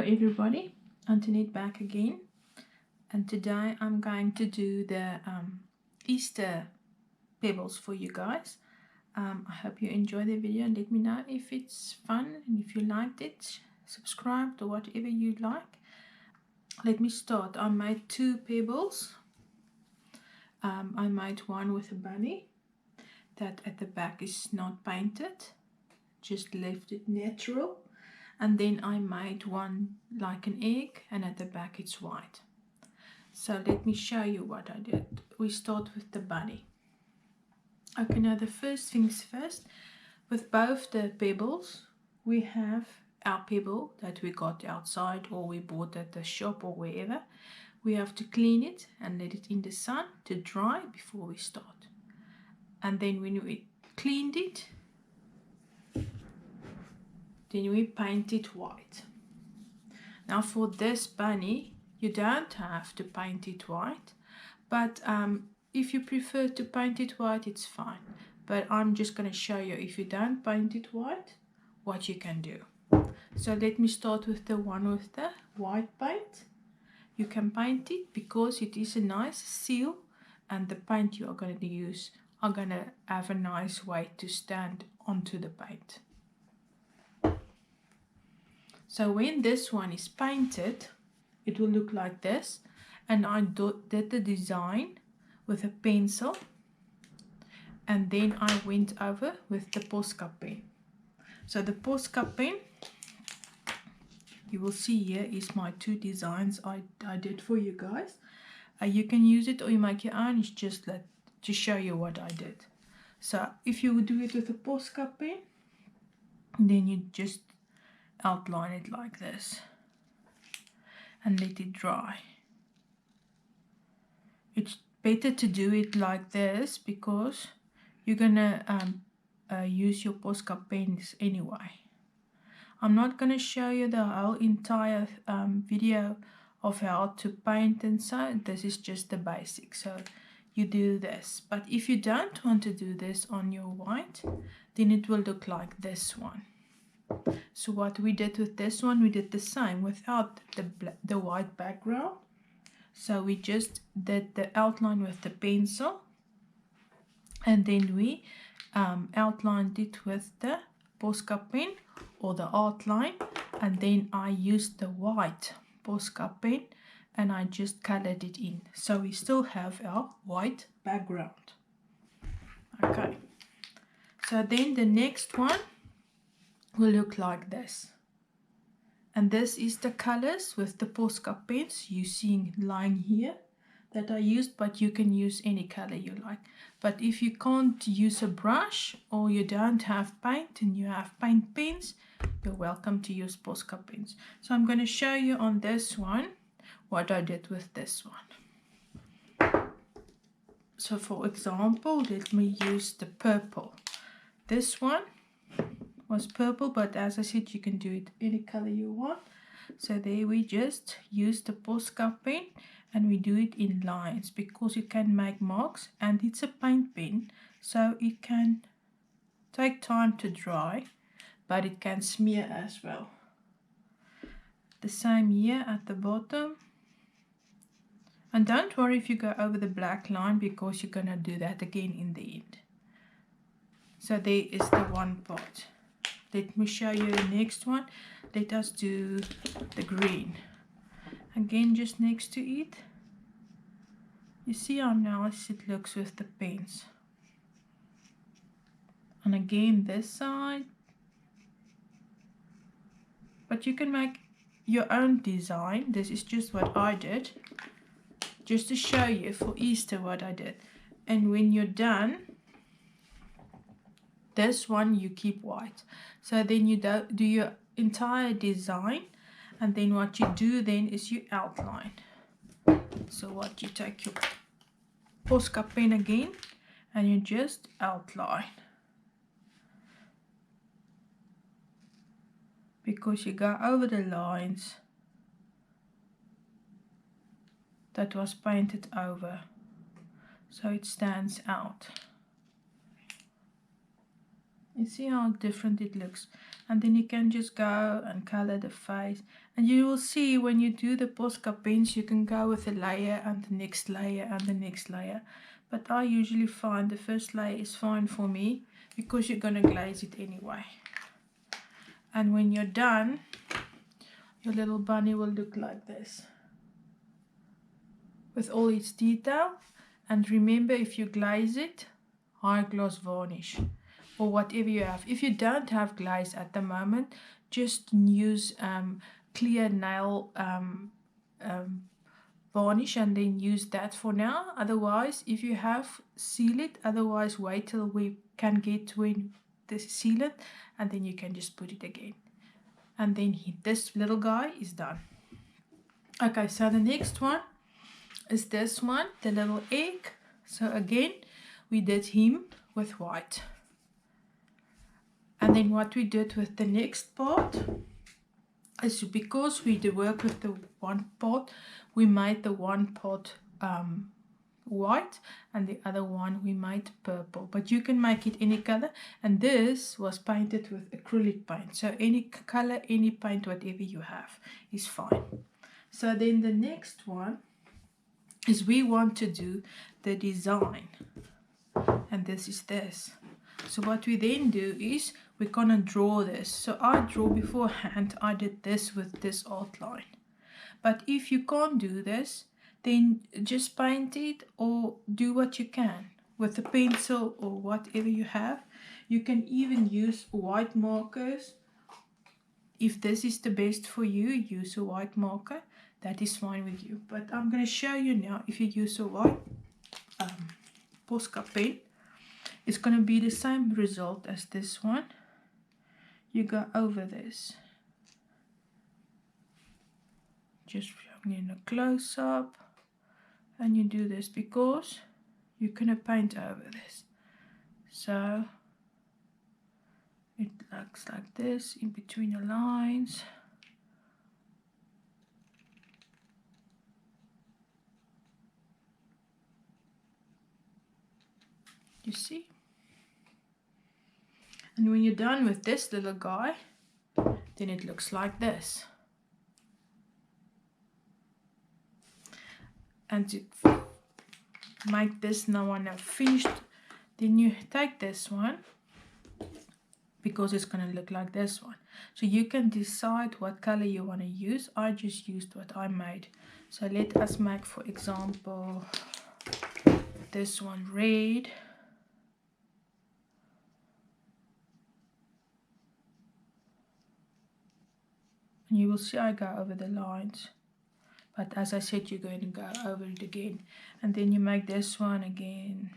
everybody, Antoinette back again, and today I'm going to do the Easter pebbles for you guys. I hope you enjoy the video and let me know if it's fun and if you liked it, subscribe or whatever you like. Let me start. I made 2 pebbles. I made one with a bunny that at the back is not painted, just left it natural. And then I made one like an egg and at the back it's white. So let me show you what I did. We start with the bunny. Okay, now the first things first, with both the pebbles we have our pebble that we got outside or we bought at the shop or wherever. We have to clean it and let it in the sun to dry before we start. And then when we cleaned it, then we paint it white. Now for this bunny, you don't have to paint it white, but if you prefer to paint it white, it's fine. But I'm just going to show you, if you don't paint it white, what you can do. So let me start with the one with the white paint. You can paint it because it is a nice seal, and the paint you are going to use are going to have a nice weight to stand onto the paint. So when this one is painted, it will look like this. And I did the design with a pencil. And then I went over with the Posca pen. So the Posca pen, you will see here is my 2 designs I did for you guys. You can use it or you make your own. It's just to show you what I did. So if you would do it with a Posca pen, then you just outline it like this and let it dry. It's better to do it like this because you're gonna use your Posca pens anyway. I'm not gonna show you the whole entire video of how to paint and so. This is just the basics. So you do this, but if you don't want to do this on your white, then it will look like this one. So what we did with this one, we did the same without the white background. So we just did the outline with the pencil, and then we outlined it with the Posca pen or the outline, and then I used the white Posca pen and I just colored it in. So we still have our white background. Okay, so then the next one will look like this, and this is the colors with the Posca pens you see lying here that I used, but you can use any color you like. But if you can't use a brush or you don't have paint and you have paint pens, you're welcome to use Posca pens. So I'm going to show you on this one what I did with this one. So for example, let me use the purple. This one was purple, but as I said, you can do it any color you want. So there we just use the Posca pen and we do it in lines because it can make marks, and it's a paint pen, so it can take time to dry, but it can smear as well. The same here at the bottom. And don't worry if you go over the black line because you're gonna do that again in the end. So there is the one part. Let me show you the next one. Let us do the green. Again, just next to it. You see how nice it looks with the pens. And again, this side. But you can make your own design. This is just what I did, just to show you for Easter what I did. And when you're done, this one you keep white. So then you do your entire design, and then what you do then is you outline. So what you take your Posca pen again and you just outline, because you go over the lines that was painted over, so it stands out. You see how different it looks, and then you can just go and color the face, and you will see when you do the Posca pens you can go with a layer and the next layer and the next layer, but I usually find the first layer is fine for me because you're gonna glaze it anyway. And when you're done, your little bunny will look like this with all its detail. And remember, if you glaze it, high gloss varnish or whatever you have. If you don't have glaze at the moment, just use clear nail varnish and then use that for now. Otherwise, if you have, seal it. Otherwise, wait till we can get to the sealant and then you can just put it again. And then this little guy is done. Okay, so the next one is this one, the little egg. So again, we did him with white. And then what we did with the next part is, because we did work with the one part, we made the one part white and the other one we made purple, but you can make it any color, and this was painted with acrylic paint, so any color, any paint, whatever you have is fine. So then the next one is we want to do the design, and this is this. So what we then do is we're gonna draw this. So I draw beforehand, I did this with this outline, but if you can't do this, then just paint it or do what you can with a pencil or whatever you have. You can even use white markers. If this is the best for you, use a white marker. That is fine with you. But I'm going to show you now, if you use a white Posca pen, it's going to be the same result as this one. You go over this. Just showing in a close-up. And you do this because you're going to paint over this. So it looks like this in between the lines. You see? And when you're done with this little guy, then it looks like this. And to make this now one finished, then you take this one, because it's going to look like this one. So you can decide what color you want to use. I just used what I made. So let us make, for example, this one red. And you will see I go over the lines. But as I said, you're going to go over it again. And then you make this one again.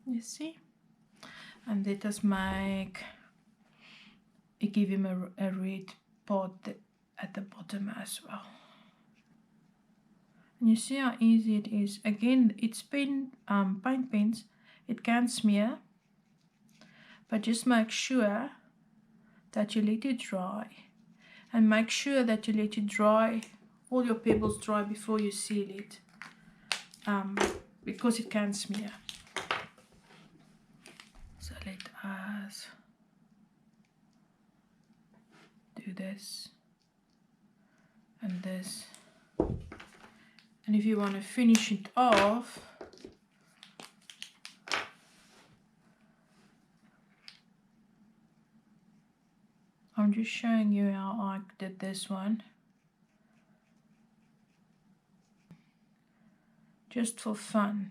You see? And let us make, give him a red part at the bottom as well. And you see how easy it is. Again, it's paint pens. It can smear, but just make sure that you let it dry, and make sure that you let it dry, all your pebbles dry before you seal it, because it can smear. So let us do this and this. And if you want to finish it off, I'm just showing you how I did this one. Just for fun.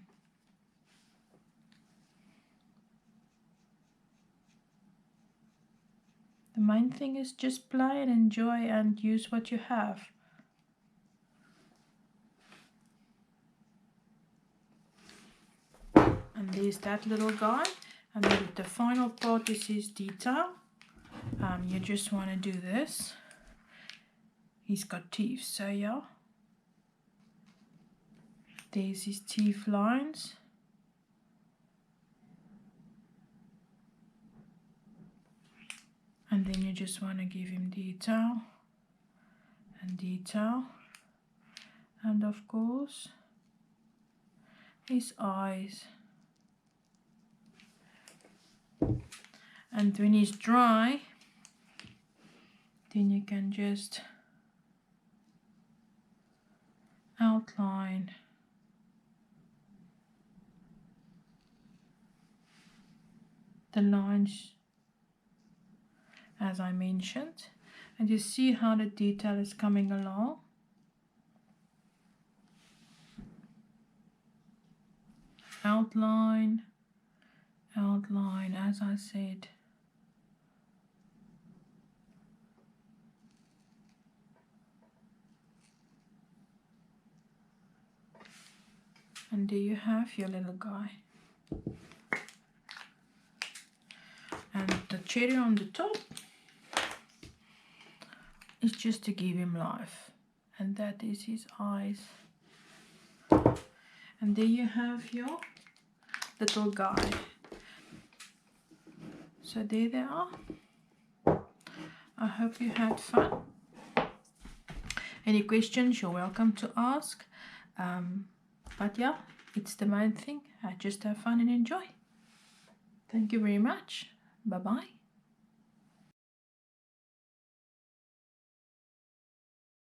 The main thing is just play and enjoy and use what you have. And there's that little guy, and then the final part is his detail. You just want to do this. He's got teeth, so yeah. There's his teeth lines. And then you just want to give him detail and detail, and of course his eyes. And when he's dry, then you can just outline the lines as I mentioned, and you see how the detail is coming along. Outline, outline, as I said. And there you have your little guy. And the cherry on the top is just to give him life, and that is his eyes. And there you have your little guy. So there they are. I hope you had fun. Any questions, you're welcome to ask. But yeah, it's the main thing. Just have fun and enjoy. Thank you very much. Bye-bye.